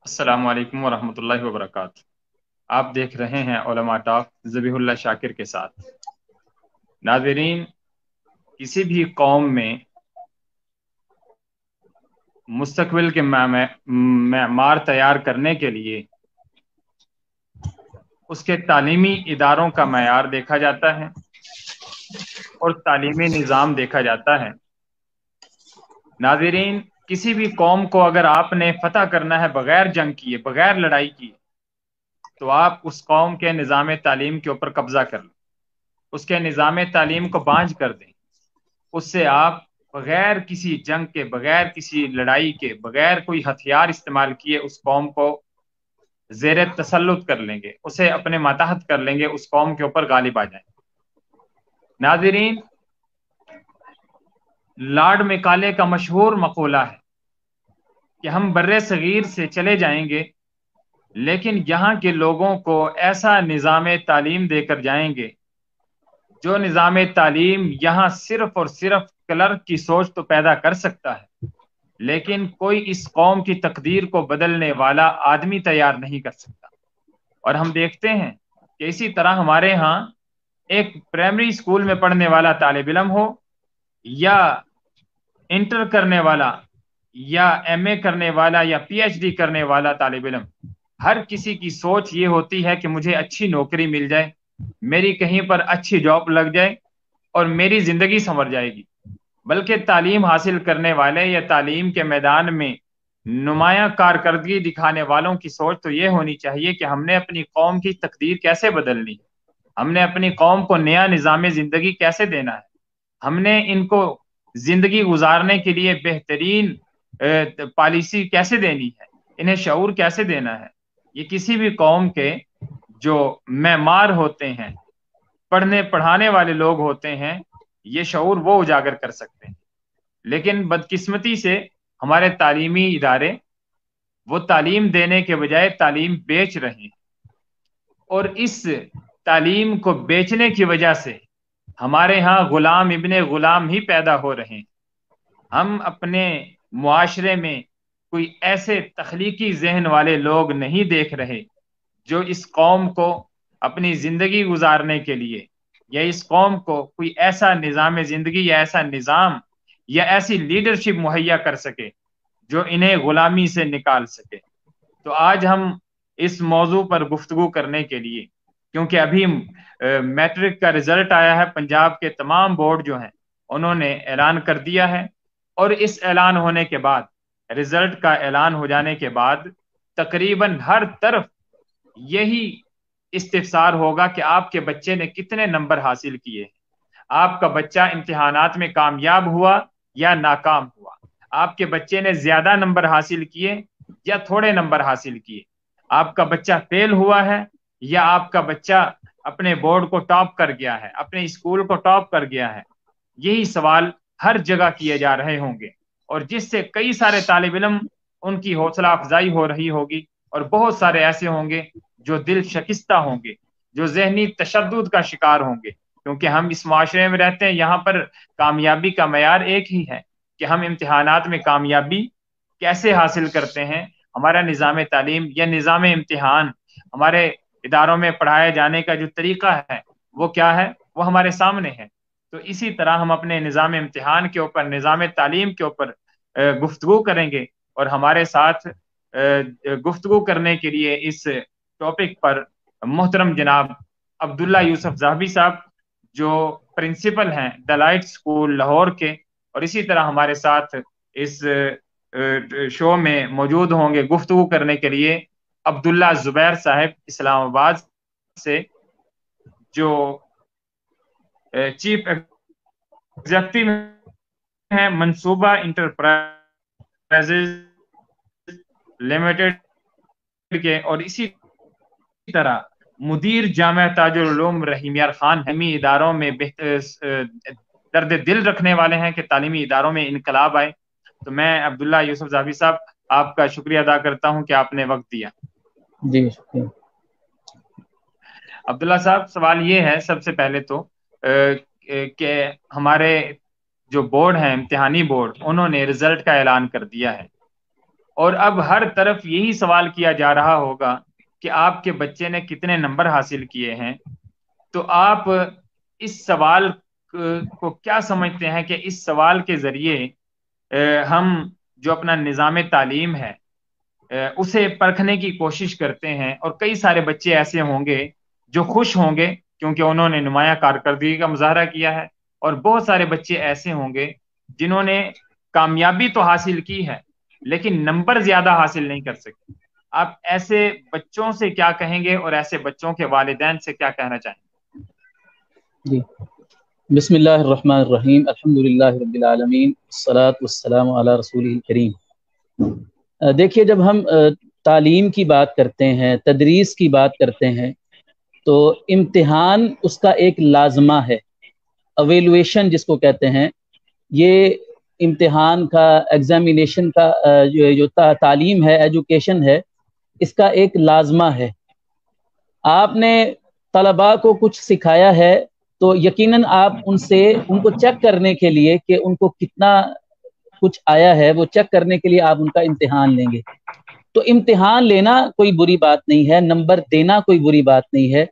السلام علیکم ورحمۃ اللہ وبرکاتہ۔ آپ دیکھ رہے ہیں علماء ٹاک ذبیح اللہ شاکر کے ساتھ۔ ناظرین، کسی بھی قوم میں مستقبل کے معمار تیار کرنے کے لیے اس کے تعلیمی اداروں کا معیار دیکھا جاتا ہے اور تعلیمی نظام دیکھا جاتا ہے۔ ناظرین، کسی بھی قوم کو اگر آپ نے فتح کرنا ہے بغیر جنگ کیے، بغیر لڑائی کیے، تو آپ اس قوم کے نظام تعلیم کے اوپر قبضہ کر لیں، اس کے نظام تعلیم کو بانجھ کر دیں، اس سے آپ بغیر کسی جنگ کے، بغیر کسی لڑائی کے، بغیر کوئی ہتھیار استعمال کیے اس قوم کو زیر تسلط کر لیں گے، اسے اپنے ماتحت کر لیں گے، اس قوم کے اوپر غالب آ جائیں۔ ناظرین، لارڈ میکالے کا مشہور مقولہ ہے کہ ہم بر صغیر سے چلے جائیں گے، لیکن یہاں کے لوگوں کو ایسا نظام تعلیم دے کر جائیں گے جو نظام تعلیم یہاں صرف اور صرف کلرک کی سوچ تو پیدا کر سکتا ہے، لیکن کوئی اس قوم کی تقدیر کو بدلنے والا آدمی تیار نہیں کر سکتا۔ اور ہم دیکھتے ہیں کہ اسی طرح ہمارے ہاں ایک پرائمری اسکول میں پڑھنے والا طالب علم ہو، یا انٹر کرنے والا، یا ایم اے کرنے والا، یا پی ایچ ڈی کرنے والا طالب علم، ہر کسی کی سوچ یہ ہوتی ہے کہ مجھے اچھی نوکری مل جائے، میری کہیں پر اچھی جاب لگ جائے اور میری زندگی سنور جائے گی۔ بلکہ تعلیم حاصل کرنے والے یا تعلیم کے میدان میں نمایاں کارکردگی دکھانے والوں کی سوچ تو یہ ہونی چاہیے کہ ہم نے اپنی قوم کی تقدیر کیسے بدلنی، ہم نے اپنی قوم کو نیا نظام زندگی کیسے دینا ہے، ہم نے ان کو زندگی گزارنے کے لیے بہترین پالیسی کیسے دینی ہے، انہیں شعور کیسے دینا ہے۔ یہ کسی بھی قوم کے جو معمار ہوتے ہیں، پڑھنے پڑھانے والے لوگ ہوتے ہیں، یہ شعور وہ اجاگر کر سکتے ہیں۔ لیکن بدقسمتی سے ہمارے تعلیمی ادارے وہ تعلیم دینے کے بجائے تعلیم بیچ رہے ہیں، اور اس تعلیم کو بیچنے کی وجہ سے ہمارے ہاں غلام ابن غلام ہی پیدا ہو رہے ہیں۔ ہم اپنے معاشرے میں کوئی ایسے تخلیقی ذہن والے لوگ نہیں دیکھ رہے جو اس قوم کو اپنی زندگی گزارنے کے لیے، یا اس قوم کو کوئی ایسا نظام زندگی یا ایسا نظام یا ایسی لیڈرشپ مہیا کر سکے جو انہیں غلامی سے نکال سکے۔ تو آج ہم اس موضوع پر گفتگو کرنے کے لیے، کیونکہ ابھی میٹرک کا رزلٹ آیا ہے، پنجاب کے تمام بورڈ جو ہیں انہوں نے اعلان کر دیا ہے، اور اس اعلان ہونے کے بعد، رزلٹ کا اعلان ہو جانے کے بعد تقریباً ہر طرف یہی استفسار ہوگا کہ آپ کے بچے نے کتنے نمبر حاصل کیے، آپ کا بچہ امتحانات میں کامیاب ہوا یا ناکام ہوا، آپ کے بچے نے زیادہ نمبر حاصل کیے یا تھوڑے نمبر حاصل کیے، آپ کا بچہ فیل ہوا ہے یا آپ کا بچہ اپنے بورڈ کو ٹاپ کر گیا ہے، اپنے اسکول کو ٹاپ کر گیا ہے۔ یہی سوال ہر جگہ کیے جا رہے ہوں گے، اور جس سے کئی سارے طالب علم ان کی حوصلہ افزائی ہو رہی ہوگی، اور بہت سارے ایسے ہوں گے جو دل شکستہ ہوں گے، جو ذہنی تشدد کا شکار ہوں گے، کیونکہ ہم اس معاشرے میں رہتے ہیں، یہاں پر کامیابی کا معیار ایک ہی ہے کہ ہم امتحانات میں کامیابی کیسے حاصل کرتے ہیں۔ ہمارا نظام تعلیم یا نظام امتحان، ہمارے اداروں میں پڑھائے جانے کا جو طریقہ ہے وہ کیا ہے، وہ ہمارے سامنے ہے۔ تو اسی طرح ہم اپنے نظام امتحان کے اوپر، نظام تعلیم کے اوپر گفتگو کریں گے، اور ہمارے ساتھ گفتگو کرنے کے لیے اس ٹاپک پر محترم جناب عبداللہ یوسف زاہبی صاحب، جو پرنسپل ہیں دا لائٹ اسکول لاہور کے، اور اسی طرح ہمارے ساتھ اس شو میں موجود ہوں گے گفتگو کرنے کے لیے عبداللہ زبیر صاحب اسلام آباد سے، جو چیف ایگزیکٹو ہیں منصوبہ انٹرپرائزز لمیٹڈ کے، اور اسی طرح مدیر جامعہ تاج العلوم رحیم یار خان ہمی اداروں میں درد دل رکھنے والے ہیں کہ تعلیمی اداروں میں انقلاب آئے۔ تو میں عبداللہ یوسف زاہبی صاحب آپ کا شکریہ ادا کرتا ہوں کہ آپ نے وقت دیا۔ جی شکریہ۔ عبداللہ صاحب، سوال یہ ہے سب سے پہلے تو کہ ہمارے جو بورڈ ہیں، امتحانی بورڈ، انہوں نے رزلٹ کا اعلان کر دیا ہے، اور اب ہر طرف یہی سوال کیا جا رہا ہوگا کہ آپ کے بچے نے کتنے نمبر حاصل کیے ہیں. تو آپ اس سوال کو کیا سمجھتے ہیں کہ اس سوال کے ذریعے ہم جو اپنا نظام تعلیم ہے اسے پرکھنے کی کوشش کرتے ہیں، اور کئی سارے بچے ایسے ہوں گے جو خوش ہوں گے کیونکہ انہوں نے نمایاں کارکردگی کا مظاہرہ کیا ہے، اور بہت سارے بچے ایسے ہوں گے جنہوں نے کامیابی تو حاصل کی ہے لیکن نمبر زیادہ حاصل نہیں کر سکے. آپ ایسے بچوں سے کیا کہیں گے اور ایسے بچوں کے والدین سے کیا کہنا چاہیں گے؟ جی، بسم اللہ الرحمن الرحیم، الحمدللہ رب العالمین، الصلاۃ والسلام علی رسول الکریم. دیکھیے، جب ہم تعلیم کی بات کرتے ہیں، تدریس کی بات کرتے ہیں، تو امتحان اس کا ایک لازمہ ہے. اویلویشن جس کو کہتے ہیں، یہ امتحان کا، ایگزامینیشن کا جو تعلیم ہے، ایجوکیشن ہے، اس کا ایک لازمہ ہے. آپ نے طلباء کو کچھ سکھایا ہے تو یقیناً آپ ان کو چیک کرنے کے لیے کہ ان کو کتنا کچھ آیا ہے، وہ چیک کرنے کے لیے آپ ان کا امتحان لیں گے. تو امتحان لینا کوئی بری بات نہیں ہے، نمبر دینا کوئی بری بات نہیں ہے.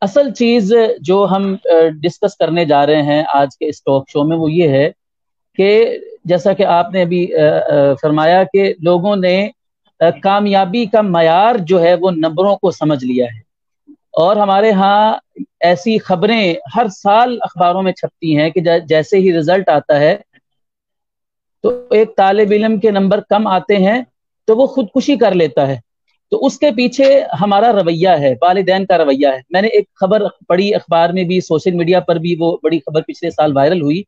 اصل چیز جو ہم ڈسکس کرنے جا رہے ہیں آج کے اس ٹاک شو میں، وہ یہ ہے کہ جیسا کہ آپ نے ابھی فرمایا کہ لوگوں نے کامیابی کا معیار جو ہے وہ نمبروں کو سمجھ لیا ہے. اور ہمارے ہاں ایسی خبریں ہر سال اخباروں میں چھپتی ہیں کہ جیسے ہی رزلٹ آتا ہے تو ایک طالب علم کے نمبر کم آتے ہیں تو وہ خودکشی کر لیتا ہے. تو اس کے پیچھے ہمارا رویہ ہے، والدین کا رویہ ہے. میں نے ایک خبر پڑھی اخبار میں بھی، سوشل میڈیا پر بھی، وہ بڑی خبر پچھلے سال وائرل ہوئی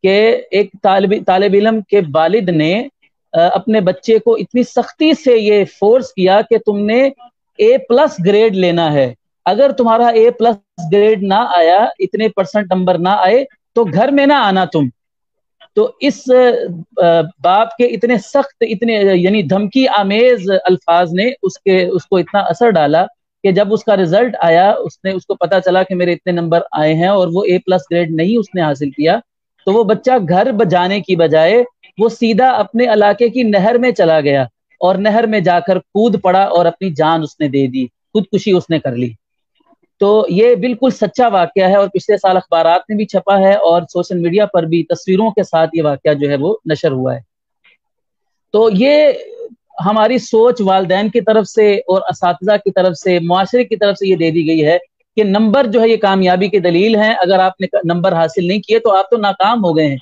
کہ ایک طالب علم کے والد نے اپنے بچے کو اتنی سختی سے یہ فورس کیا کہ تم نے A+ گریڈ لینا ہے، اگر تمہارا A+ گریڈ نہ آیا، اتنے % نمبر نہ آئے تو گھر میں نہ آنا تم. تو اس باپ کے اتنے سخت، اتنے یعنی دھمکی آمیز الفاظ نے اس کو اتنا اثر ڈالا کہ جب اس کا رزلٹ آیا، اس کو پتا چلا کہ میرے اتنے نمبر آئے ہیں اور وہ A+ گریڈ نہیں اس نے حاصل کیا، تو وہ بچہ گھر بجانے کی بجائے وہ سیدھا اپنے علاقے کی نہر میں چلا گیا اور نہر میں جا کر کود پڑا اور اپنی جان اس نے دے دی، خودکشی اس نے کر لی. تو یہ بالکل سچا واقعہ ہے اور پچھلے سال اخبارات میں بھی چھپا ہے اور سوشل میڈیا پر بھی تصویروں کے ساتھ یہ واقعہ جو ہے وہ نشر ہوا ہے. تو یہ ہماری سوچ والدین کی طرف سے اور اساتذہ کی طرف سے، معاشرے کی طرف سے یہ دے دی گئی ہے کہ نمبر جو ہے یہ کامیابی کی دلیل ہیں، اگر آپ نے نمبر حاصل نہیں کیے تو آپ تو ناکام ہو گئے ہیں.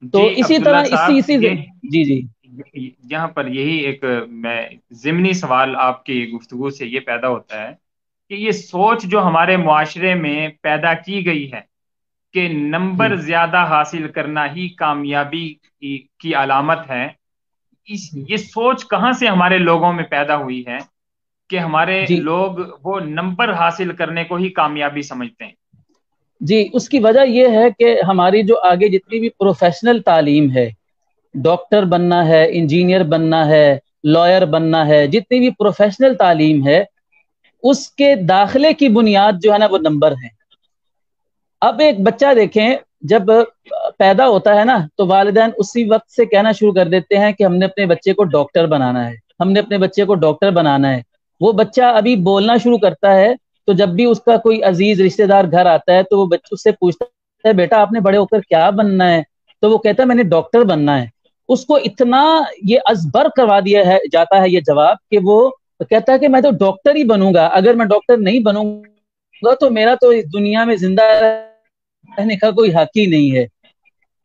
تو اسی عبداللہ طرح صاحب، جی یہاں پر یہی ایک میں ضمنی سوال آپ کی گفتگو سے یہ پیدا ہوتا ہے کہ یہ سوچ جو ہمارے معاشرے میں پیدا کی گئی ہے کہ جی نمبر زیادہ حاصل کرنا ہی کامیابی کی علامت ہے، یہ سوچ کہاں سے ہمارے لوگوں میں پیدا ہوئی ہے کہ ہمارے جی لوگ وہ نمبر حاصل کرنے کو ہی کامیابی سمجھتے ہیں؟ جی، اس کی وجہ یہ ہے کہ ہماری جو آگے جتنی بھی پروفیشنل تعلیم ہے، ڈاکٹر بننا ہے، انجینئر بننا ہے، لائر بننا ہے، جتنی بھی پروفیشنل تعلیم ہے، اس کے داخلے کی بنیاد جو ہے نا وہ نمبر ہے. اب ایک بچہ دیکھیں، جب پیدا ہوتا ہے نا تو والدین اسی وقت سے کہنا شروع کر دیتے ہیں کہ ہم نے اپنے بچے کو ڈاکٹر بنانا ہے، ہم نے اپنے بچے کو ڈاکٹر بنانا ہے. وہ بچہ ابھی بولنا شروع کرتا ہے تو جب بھی اس کا کوئی عزیز رشتہ دار گھر آتا ہے تو وہ بچے اس سے پوچھتا ہے، بیٹا آپ نے بڑے ہو کر کیا بننا ہے؟ تو وہ کہتا ہے میں نے ڈاکٹر بننا ہے. اس کو اتنا یہ ازبر کروا دیا جاتا ہے یہ جواب کہ وہ کہتا ہے کہ میں تو ڈاکٹر ہی بنوں گا، اگر میں ڈاکٹر نہیں بنوں گا تو میرا تو اس دنیا میں زندہ رہنے کا کوئی حق ہی نہیں ہے.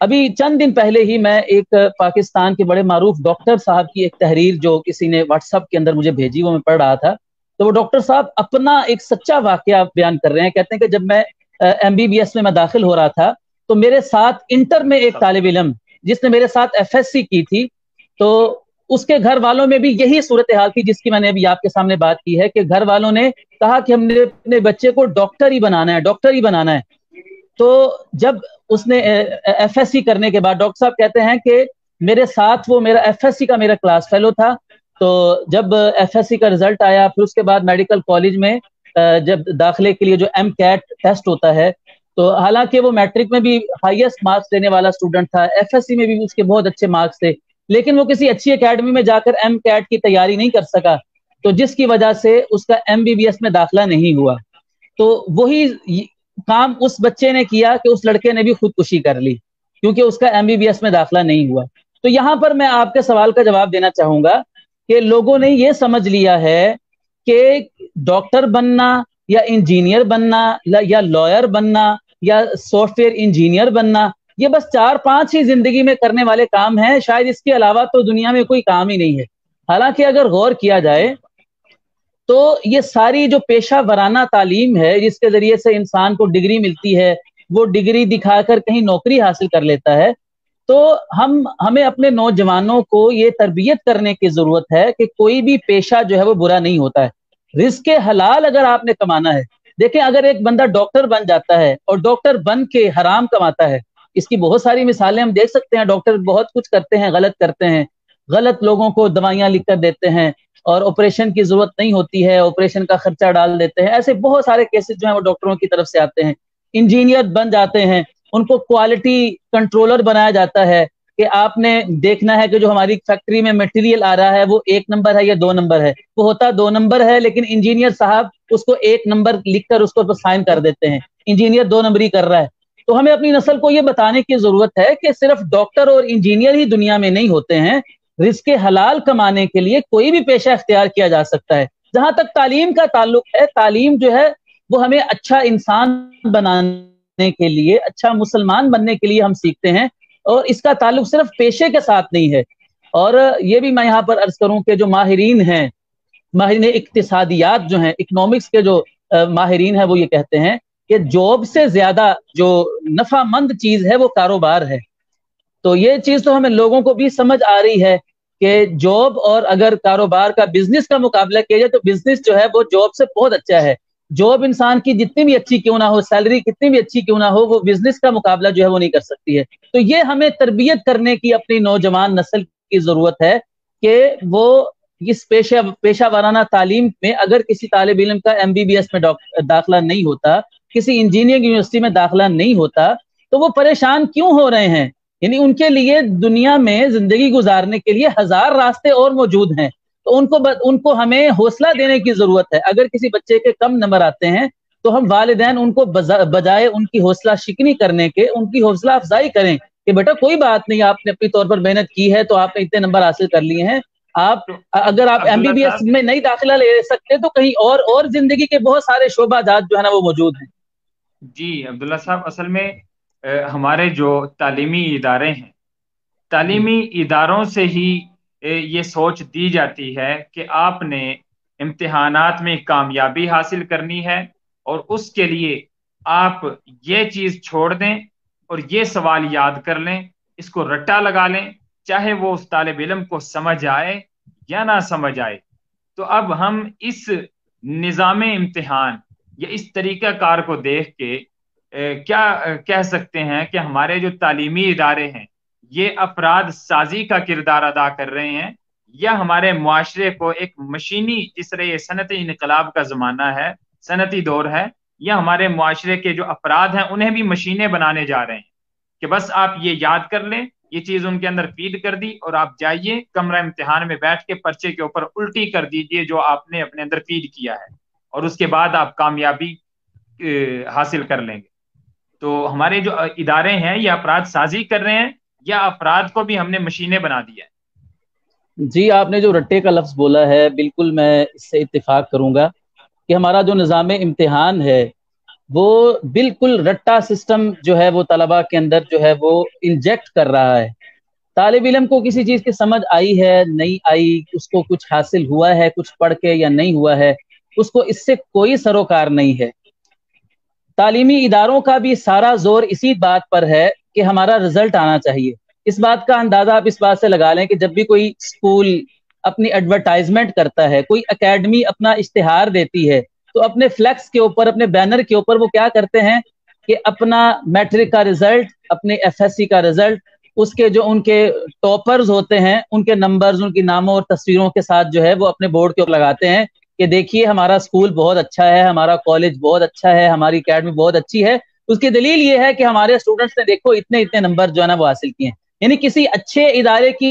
ابھی چند دن پہلے ہی میں ایک پاکستان کے بڑے معروف ڈاکٹر صاحب کی ایک تحریر جو کسی نے واٹس ایپ کے اندر مجھے بھیجی، وہ میں پڑھ رہا تھا. تو وہ ڈاکٹر صاحب اپنا ایک سچا واقعہ بیان کر رہے ہیں. کہتے ہیں کہ جب میں MBBS میں داخل ہو رہا تھا تو میرے ساتھ انٹر میں ایک طالب علم جس نے میرے ساتھ FSC کی تھی، تو اس کے گھر والوں میں بھی یہی صورتحال تھی جس کی میں نے ابھی آپ کے سامنے بات کی ہے کہ گھر والوں نے کہا کہ ہم نے اپنے بچے کو ڈاکٹر ہی بنانا ہے، ڈاکٹر ہی بنانا ہے. تو جب اس نے FSC کرنے کے بعد، ڈاکٹر صاحب کہتے ہیں کہ میرے ساتھ وہ میرا FSC کا میرا کلاس فیلو تھا. تو جب FSC کا رزلٹ آیا، پھر اس کے بعد میڈیکل کالج میں جب داخلے کے لیے جو MCAT ٹیسٹ ہوتا ہے، تو حالانکہ وہ میٹرک میں بھی ہائیسٹ مارکس لینے والا اسٹوڈنٹ تھا، FSC میں بھی اس کے بہت اچھے مارکس تھے، لیکن وہ کسی اچھی اکیڈمی میں جا کر ایم کیٹ کی تیاری نہیں کر سکا، تو جس کی وجہ سے اس کا MBBS میں داخلہ نہیں ہوا، تو وہی کام اس بچے نے کیا کہ اس لڑکے نے بھی خودکشی کر لی کیونکہ اس کا MBBS میں داخلہ نہیں ہوا۔ تو یہاں پر میں آپ کے سوال کا جواب دینا چاہوں گا کہ لوگوں نے یہ سمجھ لیا ہے کہ ڈاکٹر بننا یا انجینئر بننا یا لائر بننا یا سافٹ ویئر انجینئر بننا، یہ بس 4-5 ہی زندگی میں کرنے والے کام ہیں، شاید اس کے علاوہ تو دنیا میں کوئی کام ہی نہیں ہے۔ حالانکہ اگر غور کیا جائے تو یہ ساری جو پیشہ ورانہ تعلیم ہے جس کے ذریعے سے انسان کو ڈگری ملتی ہے، وہ ڈگری دکھا کر کہیں نوکری حاصل کر لیتا ہے، تو ہمیں اپنے نوجوانوں کو یہ تربیت کرنے کی ضرورت ہے کہ کوئی بھی پیشہ جو ہے وہ برا نہیں ہوتا ہے، رزق حلال اگر آپ نے کمانا ہے۔ دیکھیں اگر ایک بندہ ڈاکٹر بن جاتا ہے اور ڈاکٹر بن کے حرام کماتا ہے، اس کی بہت ساری مثالیں ہم دیکھ سکتے ہیں، ڈاکٹر بہت کچھ کرتے ہیں، غلط کرتے ہیں، غلط لوگوں کو دوائیاں لکھ کر دیتے ہیں اور آپریشن کی ضرورت نہیں ہوتی ہے، آپریشن کا خرچہ ڈال دیتے ہیں، ایسے بہت سارے کیسز جو ہیں وہ ڈاکٹروں کی طرف سے آتے ہیں۔ انجینئر بن جاتے ہیں، ان کو کوالٹی کنٹرولر بنایا جاتا ہے کہ آپ نے دیکھنا ہے کہ جو ہماری فیکٹری میں مٹیریل آ رہا ہے وہ 1 نمبر ہے یا 2 نمبر ہے، وہ ہوتا 2 نمبر ہے، لیکن انجینئر صاحب اس کو 1 نمبر لکھ کر اس کو سائن کر دیتے ہیں، انجینئر 2 نمبری کر رہا ہے۔ تو ہمیں اپنی نسل کو یہ بتانے کی ضرورت ہے کہ صرف ڈاکٹر اور انجینئر ہی دنیا میں نہیں ہوتے ہیں، رزق حلال کمانے کے لیے کوئی بھی پیشہ اختیار کیا جا سکتا ہے۔ جہاں تک تعلیم کا تعلق ہے، تعلیم جو ہے وہ ہمیں اچھا انسان بنانے کے لیے، اچھا مسلمان بننے کے لیے ہم سیکھتے ہیں، اور اس کا تعلق صرف پیشے کے ساتھ نہیں ہے۔ اور یہ بھی میں یہاں پر عرض کروں کہ جو ماہرین ہیں، ماہرین اقتصادیات جو ہیں، اکنامکس کے جو ماہرین ہیں، وہ یہ کہتے ہیں کہ جاب سے زیادہ جو نفع مند چیز ہے وہ کاروبار ہے۔ تو یہ چیز تو ہمیں لوگوں کو بھی سمجھ آ رہی ہے کہ جاب اور اگر کاروبار کا، بزنس کا مقابلہ کیا جائے تو بزنس جو ہے وہ جاب سے بہت اچھا ہے۔ جاب انسان کی جتنی بھی اچھی کیوں نہ ہو، سیلری کتنی بھی اچھی کیوں نہ ہو، وہ بزنس کا مقابلہ جو ہے وہ نہیں کر سکتی ہے۔ تو یہ ہمیں تربیت کرنے کی اپنی نوجوان نسل کی ضرورت ہے کہ وہ اس پیشہ ورانہ تعلیم میں اگر کسی طالب علم کا MBBS میں داخلہ نہیں ہوتا، کسی انجینئرنگ یونیورسٹی میں داخلہ نہیں ہوتا، تو وہ پریشان کیوں ہو رہے ہیں؟ یعنی ان کے لیے دنیا میں زندگی گزارنے کے لیے 1000 راستے اور موجود ہیں، تو ان کو ہمیں حوصلہ دینے کی ضرورت ہے۔ اگر کسی بچے کے کم نمبر آتے ہیں تو ہم والدین ان کو بجائے ان کی حوصلہ شکنی کرنے کے، ان کی حوصلہ افزائی کریں کہ بیٹا کوئی بات نہیں، آپ نے اپنی طور پر محنت کی ہے تو آپ نے اتنے نمبر حاصل کر لیے ہیں، اگر آپ MBBS میں نہیں داخلہ لے سکتے تو کہیں اور زندگی کے بہت سارے شعبہ جات جو ہے نا وہ موجود ہیں۔ جی عبداللہ صاحب، اصل میں ہمارے جو تعلیمی ادارے ہیں، تعلیمی اداروں سے ہی یہ سوچ دی جاتی ہے کہ آپ نے امتحانات میں کامیابی حاصل کرنی ہے اور اس کے لیے آپ یہ چیز چھوڑ دیں اور یہ سوال یاد کر لیں، اس کو رٹا لگا لیں، چاہے وہ اس طالب علم کو سمجھ آئے یا نہ سمجھ آئے۔ تو اب ہم اس نظام امتحان یا اس طریقہ کار کو دیکھ کے کیا کہہ سکتے ہیں کہ ہمارے جو تعلیمی ادارے ہیں یہ افراد سازی کا کردار ادا کر رہے ہیں، یا ہمارے معاشرے کو ایک مشینی، جس طرح یہ صنعتی انقلاب کا زمانہ ہے، صنعتی دور ہے، یا ہمارے معاشرے کے جو افراد ہیں انہیں بھی مشینیں بنانے جا رہے ہیں کہ بس آپ یہ یاد کر لیں، یہ چیز ان کے اندر فیڈ کر دی اور آپ جائیے کمرہ امتحان میں بیٹھ کے پرچے کے اوپر الٹی کر دیجئے جو آپ نے اپنے اندر فیڈ کیا ہے، اور اس کے بعد آپ کامیابی حاصل کر لیں گے۔ تو ہمارے جو ادارے ہیں یہ افراد سازی کر رہے ہیں یا افراد کو بھی ہم نے مشینیں بنا دیا ہے؟ جی، آپ نے جو رٹے کا لفظ بولا ہے بالکل میں اس سے اتفاق کروں گا کہ ہمارا جو نظام امتحان ہے وہ بالکل رٹا سسٹم جو ہے وہ طلباء کے اندر جو ہے وہ انجیکٹ کر رہا ہے۔ طالب علم کو کسی چیز کی سمجھ آئی ہے نہیں آئی، اس کو کچھ حاصل ہوا ہے کچھ پڑھ کے یا نہیں ہوا ہے، اس کو اس سے کوئی سروکار نہیں ہے۔ تعلیمی اداروں کا بھی سارا زور اسی بات پر ہے کہ ہمارا رزلٹ آنا چاہیے۔ اس بات کا اندازہ آپ اس بات سے لگا لیں کہ جب بھی کوئی اسکول اپنی ایڈورٹائزمنٹ کرتا ہے، کوئی اکیڈمی اپنا اشتہار دیتی ہے، تو اپنے فلیکس کے اوپر، اپنے بینر کے اوپر وہ کیا کرتے ہیں کہ اپنا میٹرک کا رزلٹ، اپنے FSC کا رزلٹ، اس کے جو ان کے ٹاپرز ہوتے ہیں ان کے نمبرز، ان کی ناموں اور تصویروں کے ساتھ جو ہے وہ اپنے بورڈ کے اوپر لگاتے ہیں کہ دیکھیے ہمارا اسکول بہت اچھا ہے، ہمارا کالج بہت اچھا ہے، ہماری اکیڈمی بہت اچھی ہے۔ اس کی دلیل یہ ہے کہ ہمارے اسٹوڈنٹس نے دیکھو اتنے نمبر جو ہے نا وہ حاصل کیے ہیں۔ یعنی کسی اچھے ادارے کی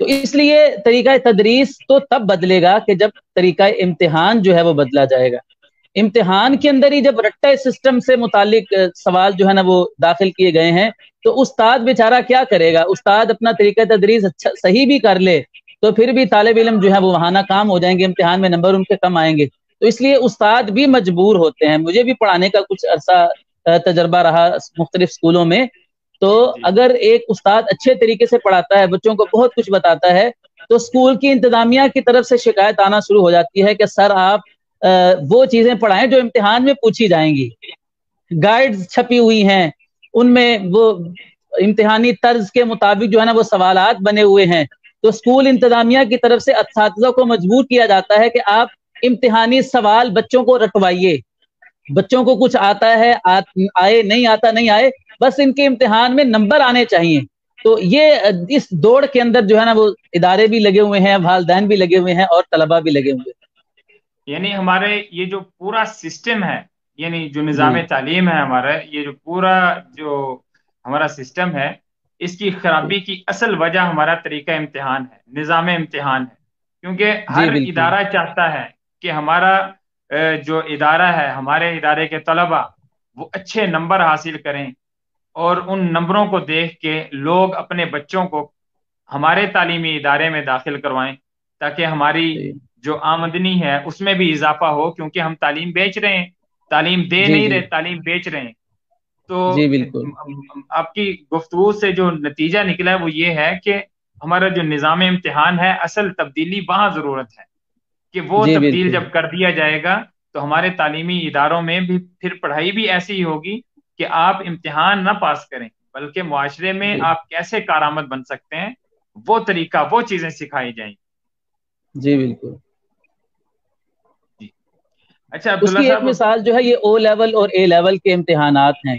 تو اس لیے طریقہ تدریس تو تب بدلے گا کہ جب طریقہ امتحان جو ہے وہ بدلا جائے گا. امتحان کے اندر ہی جب رٹہ سسٹم سے متعلق سوال جو ہے نا وہ داخل کیے گئے ہیں تو استاد بیچارہ کیا کرے گا؟ استاد اپنا طریقہ تدریس اچھا صحیح بھی کر لے تو پھر بھی طالب علم جو ہے وہ وہاں ناکام ہو جائیں گے، امتحان میں نمبر ان کے کم آئیں گے. تو اس لیے استاد بھی مجبور ہوتے ہیں. مجھے بھی پڑھانے کا کچھ عرصہ تجربہ رہا مختلف اسکولوں میں. تو جی اگر ایک استاد اچھے طریقے سے پڑھاتا ہے، بچوں کو بہت کچھ بتاتا ہے، تو اسکول کی انتظامیہ کی طرف سے شکایت آنا شروع ہو جاتی ہے کہ سر آپ وہ چیزیں پڑھائیں جو امتحان میں پوچھی جائیں گی. گائیڈز چھپی ہوئی ہیں، ان میں وہ امتحانی طرز کے مطابق جو ہے نا وہ سوالات بنے ہوئے ہیں. تو اسکول انتظامیہ کی طرف سے اساتذہ کو مجبور کیا جاتا ہے کہ آپ امتحانی سوال بچوں کو رٹوائیے. بچوں کو کچھ آتا ہے آئے، نہیں آتا نہیں آئے، بس ان کے امتحان میں نمبر آنے چاہیے. تو یہ اس دوڑ کے اندر جو ہے نا وہ ادارے بھی لگے ہوئے ہیں، والدین بھی لگے ہوئے ہیں اور طلباء بھی لگے ہوئے ہیں. یعنی ہمارے یہ جو پورا سسٹم ہے، یعنی جو جی نظام تعلیم ہے ہمارا، یہ جو پورا جو ہمارا سسٹم ہے، اس کی جی خرابی کی اصل وجہ ہمارا طریقہ امتحان ہے، نظام امتحان ہے. کیونکہ جی ہر بالکل ادارہ چاہتا ہے کہ ہمارا جو ادارہ ہے، ہمارے ادارے کے طلبہ وہ اچھے نمبر حاصل کریں، اور ان نمبروں کو دیکھ کے لوگ اپنے بچوں کو ہمارے تعلیمی ادارے میں داخل کروائیں، تاکہ ہماری جی جو آمدنی ہے اس میں بھی اضافہ ہو. کیونکہ ہم تعلیم بیچ رہے ہیں، تعلیم دے جی نہیں جی رہے، تعلیم بیچ رہے ہیں. تو جی بالکل آپ کی گفتگو سے جو نتیجہ نکلا ہے وہ یہ ہے کہ ہمارا جو نظام امتحان ہے، اصل تبدیلی وہاں ضرورت ہے کہ وہ جی تبدیل بالکل جب کر دیا جائے گا تو ہمارے تعلیمی اداروں میں بھی پھر پڑھائی بھی ایسی ہی ہوگی کہ آپ امتحان نہ پاس کریں، بلکہ معاشرے میں جی آپ کیسے کارآمد بن سکتے ہیں وہ طریقہ، وہ چیزیں سکھائی جائیں. جی بالکل. جی. اچھا اس عبداللہ کی ایک صاحب. مثال جو ہے یہ او لیول اور اے لیول کے امتحانات ہیں.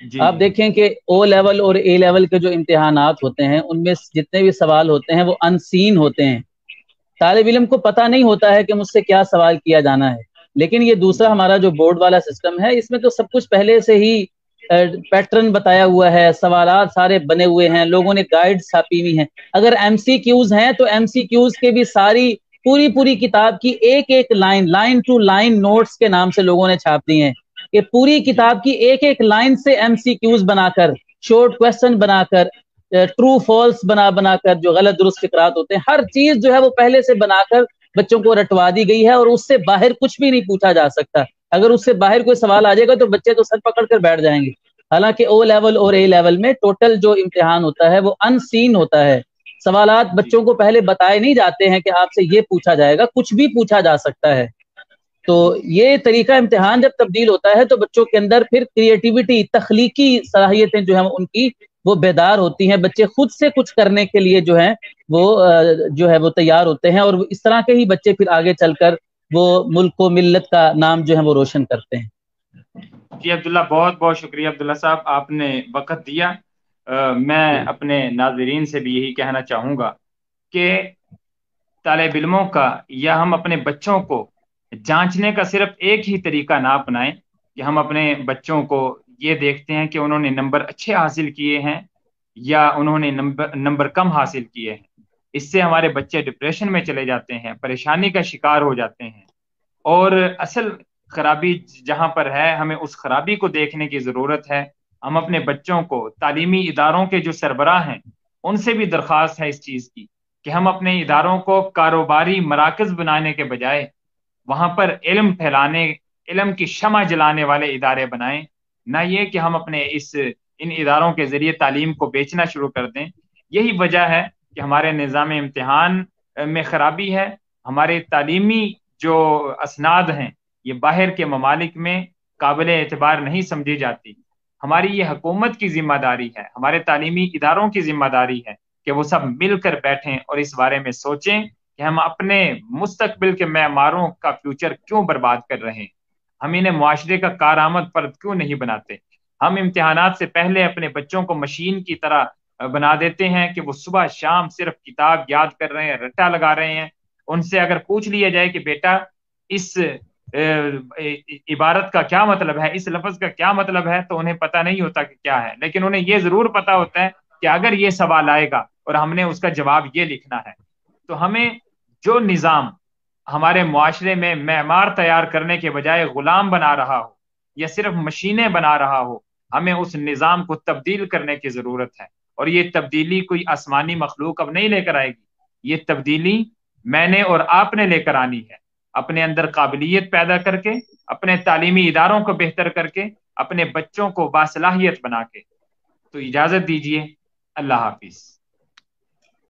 جی آپ دیکھیں کہ او لیول اور اے لیول کے جو امتحانات ہوتے ہیں ان میں جتنے بھی سوال ہوتے ہیں وہ ان سین ہوتے ہیں. طالب علم کو پتہ نہیں ہوتا ہے کہ مجھ سے کیا سوال کیا جانا ہے. لیکن یہ دوسرا جی ہمارا جو بورڈ والا سسٹم ہے اس میں تو سب کچھ پہلے سے ہی پیٹرن بتایا ہوا ہے، سوالات سارے بنے ہوئے ہیں، لوگوں نے گائیڈ چھاپی ہوئی ہیں. اگر ایم سی کیوز ہیں تو ایم سی کیوز کے بھی ساری پوری کتاب کی ایک ایک لائن ٹو لائن نوٹس کے نام سے لوگوں نے چھاپ دی ہیں کہ پوری جی کتاب کی ایک ایک لائن سے ایم سی کیوز بنا کر، شارٹ کوشچن بنا کر، ٹرو فالس بنا کر، جو غلط درست فکرات ہوتے ہیں، ہر چیز جو ہے وہ پہلے سے بنا کر بچوں کو رٹوا دی گئی ہے، اور اس سے باہر کچھ بھی نہیں پوچھا جا سکتا. اگر اس سے باہر کوئی سوال آ جائے گا تو بچے تو سر پکڑ کر بیٹھ جائیں گے. حالانکہ او لیول اور اے لیول میں ٹوٹل جو امتحان ہوتا ہے وہ ان سین ہوتا ہے. سوالات جی بچوں کو پہلے بتائے نہیں جاتے ہیں کہ آپ سے یہ پوچھا جائے گا، کچھ بھی پوچھا جا سکتا ہے. تو جی یہ طریقہ امتحان جب تبدیل ہوتا ہے تو بچوں کے اندر پھر کریٹیوٹی، تخلیقی صلاحیتیں جو ہیں ان کی وہ بیدار ہوتی ہیں. بچے خود سے کچھ کرنے کے لیے جو ہے وہ تیار ہوتے ہیں، اور اس طرح کے ہی بچے پھر آگے چل کر وہ ملک و ملت کا نام جو ہے وہ روشن کرتے ہیں. جی عبداللہ، بہت بہت شکریہ عبداللہ صاحب، آپ نے وقت دیا. میں جی اپنے ناظرین سے بھی یہی کہنا چاہوں گا کہ طالب علموں کا یا ہم اپنے بچوں کو جانچنے کا صرف ایک ہی طریقہ نہ اپنائیں کہ ہم اپنے بچوں کو یہ دیکھتے ہیں کہ انہوں نے نمبر اچھے حاصل کیے ہیں یا انہوں نے نمبر کم حاصل کیے ہیں. اس سے ہمارے بچے ڈپریشن میں چلے جاتے ہیں، پریشانی کا شکار ہو جاتے ہیں. اور اصل خرابی جہاں پر ہے، ہمیں اس خرابی کو دیکھنے کی ضرورت ہے. ہم اپنے بچوں کو تعلیمی اداروں کے جو سربراہ ہیں ان سے بھی درخواست ہے اس چیز کی کہ ہم اپنے اداروں کو کاروباری مراکز بنانے کے بجائے وہاں پر علم پھیلانے، علم کی شمع جلانے والے ادارے بنائیں، نہ یہ کہ ہم اپنے ان اداروں کے ذریعے تعلیم کو بیچنا شروع کر دیں. یہی وجہ ہے کہ ہمارے نظام امتحان میں خرابی ہے. ہمارے تعلیمی جو اسناد ہیں یہ باہر کے ممالک میں قابل اعتبار نہیں سمجھی جاتی. ہماری یہ حکومت کی ذمہ داری ہے، ہمارے تعلیمی اداروں کی ذمہ داری ہے کہ وہ سب مل کر بیٹھیں اور اس بارے میں سوچیں کہ ہم اپنے مستقبل کے معماروں کا فیوچر کیوں برباد کر رہے ہیں. ہم انہیں معاشرے کا کارآمد فرد کیوں نہیں بناتے. ہم امتحانات سے پہلے اپنے بچوں کو مشین کی طرح بنا دیتے ہیں کہ وہ صبح شام صرف کتاب یاد کر رہے ہیں، رٹا لگا رہے ہیں. ان سے اگر پوچھ لیا جائے کہ بیٹا اس عبارت کا کیا مطلب ہے، اس لفظ کا کیا مطلب ہے، تو انہیں پتہ نہیں ہوتا کہ کیا ہے. لیکن انہیں یہ ضرور پتہ ہوتا ہے کہ اگر یہ سوال آئے گا اور ہم نے اس کا جواب یہ لکھنا ہے، تو ہمیں جو نظام ہمارے معاشرے میں معمار تیار کرنے کے بجائے غلام بنا رہا ہو یا صرف مشینیں بنا رہا ہو، ہمیں اس نظام کو تبدیل کرنے کی ضرورت ہے۔ اور یہ تبدیلی کوئی آسمانی مخلوق اب نہیں لے کر آئے گی، یہ تبدیلی میں نے اور آپ نے لے کر آنی ہے، اپنے اندر قابلیت پیدا کر کے، اپنے تعلیمی اداروں کو بہتر کر کے، اپنے بچوں کو باصلاحیت بنا کے۔ تو اجازت دیجیے، اللہ حافظ۔